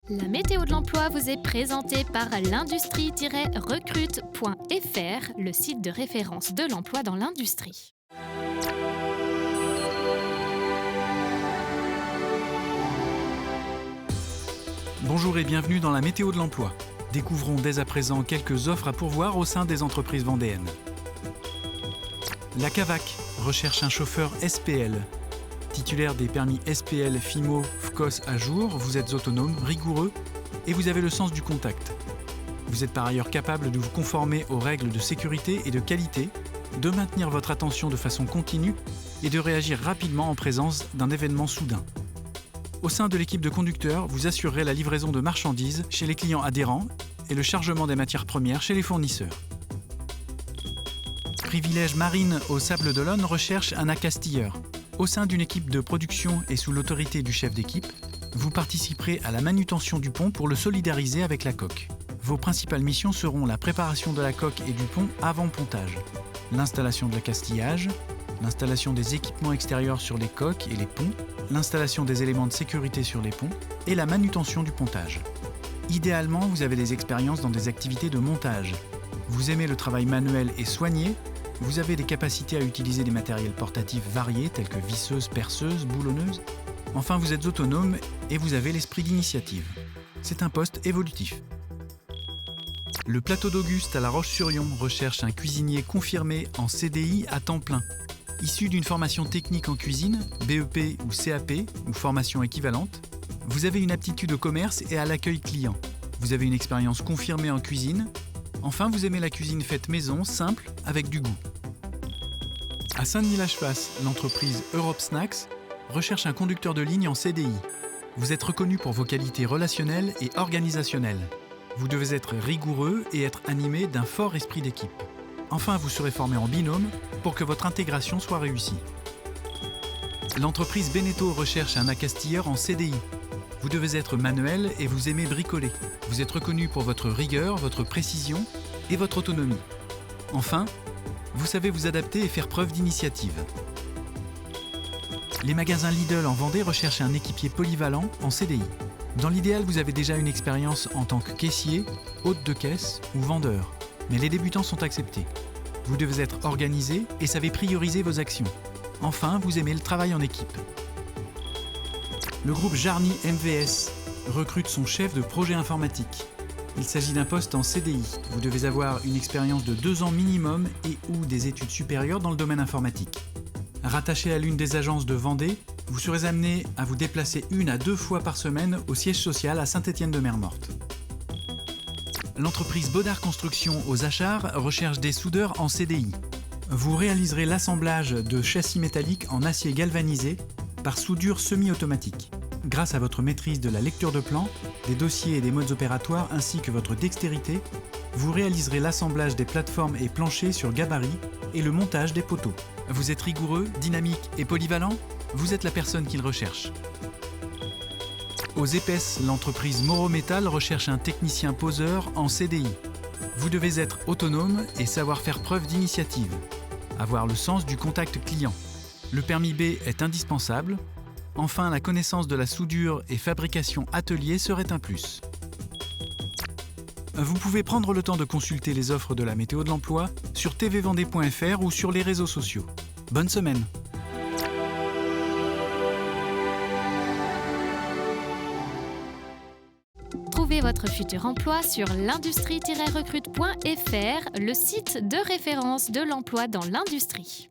La météo de l'emploi vous est présentée par l'industrie-recrute.fr, le site de référence de l'emploi dans l'industrie. Bonjour et bienvenue dans la météo de l'emploi. Découvrons dès à présent quelques offres à pourvoir au sein des entreprises vendéennes. La Cavac recherche un chauffeur SPL. Titulaire des permis SPL, FIMO, FCOS à jour, vous êtes autonome, rigoureux et vous avez le sens du contact. Vous êtes par ailleurs capable de vous conformer aux règles de sécurité et de qualité, de maintenir votre attention de façon continue et de réagir rapidement en présence d'un événement soudain. Au sein de l'équipe de conducteurs, vous assurerez la livraison de marchandises chez les clients adhérents et le chargement des matières premières chez les fournisseurs. Privilège Marine au Sable d'Olonne recherche un accastilleur. Au sein d'une équipe de production et sous l'autorité du chef d'équipe, vous participerez à la manutention du pont pour le solidariser avec la coque. Vos principales missions seront la préparation de la coque et du pont avant pontage, l'installation de l'accastillage, l'installation des équipements extérieurs sur les coques et les ponts, l'installation des éléments de sécurité sur les ponts et la manutention du pontage. Idéalement, vous avez des expériences dans des activités de montage. Vous aimez le travail manuel et soigné, vous avez des capacités à utiliser des matériels portatifs variés tels que visseuses, perceuses, boulonneuses. Enfin, vous êtes autonome et vous avez l'esprit d'initiative. C'est un poste évolutif. Le Plateau d'Auguste à La Roche-sur-Yon recherche un cuisinier confirmé en CDI à temps plein. Issu d'une formation technique en cuisine, BEP ou CAP, ou formation équivalente, vous avez une aptitude au commerce et à l'accueil client. Vous avez une expérience confirmée en cuisine. Enfin, vous aimez la cuisine faite maison, simple, avec du goût. À Saint-Denis-la-Chevasse, l'entreprise Europe Snacks recherche un conducteur de ligne en CDI. Vous êtes reconnu pour vos qualités relationnelles et organisationnelles. Vous devez être rigoureux et être animé d'un fort esprit d'équipe. Enfin, vous serez formé en binôme pour que votre intégration soit réussie. L'entreprise Beneteau recherche un accastilleur en CDI. Vous devez être manuel et vous aimez bricoler. Vous êtes reconnu pour votre rigueur, votre précision et votre autonomie. Enfin, vous savez vous adapter et faire preuve d'initiative. Les magasins Lidl en Vendée recherchent un équipier polyvalent en CDI. Dans l'idéal, vous avez déjà une expérience en tant que caissier, hôte de caisse ou vendeur. Mais les débutants sont acceptés. Vous devez être organisé et savez prioriser vos actions. Enfin, vous aimez le travail en équipe. Le groupe Jarny MVS recrute son chef de projet informatique. Il s'agit d'un poste en CDI. Vous devez avoir une expérience de 2 ans minimum et ou des études supérieures dans le domaine informatique. Rattaché à l'une des agences de Vendée, vous serez amené à vous déplacer 1 à 2 fois par semaine au siège social à Saint-Étienne-de-Mer-Morte. L'entreprise Bodard Construction aux Achards recherche des soudeurs en CDI. Vous réaliserez l'assemblage de châssis métalliques en acier galvanisé par soudure semi-automatique. Grâce à votre maîtrise de la lecture de plan, des dossiers et des modes opératoires ainsi que votre dextérité, vous réaliserez l'assemblage des plateformes et planchers sur gabarit et le montage des poteaux. Vous êtes rigoureux, dynamique et polyvalent ? Vous êtes la personne qu'il recherche. Aux Épaisses, l'entreprise Moreau Métal recherche un technicien poseur en CDI. Vous devez être autonome et savoir faire preuve d'initiative. Avoir le sens du contact client. Le permis B est indispensable. Enfin, la connaissance de la soudure et fabrication atelier serait un plus. Vous pouvez prendre le temps de consulter les offres de la météo de l'emploi sur tvvendée.fr ou sur les réseaux sociaux. Bonne semaine! Trouvez votre futur emploi sur l'industrie-recrute.fr, le site de référence de l'emploi dans l'industrie.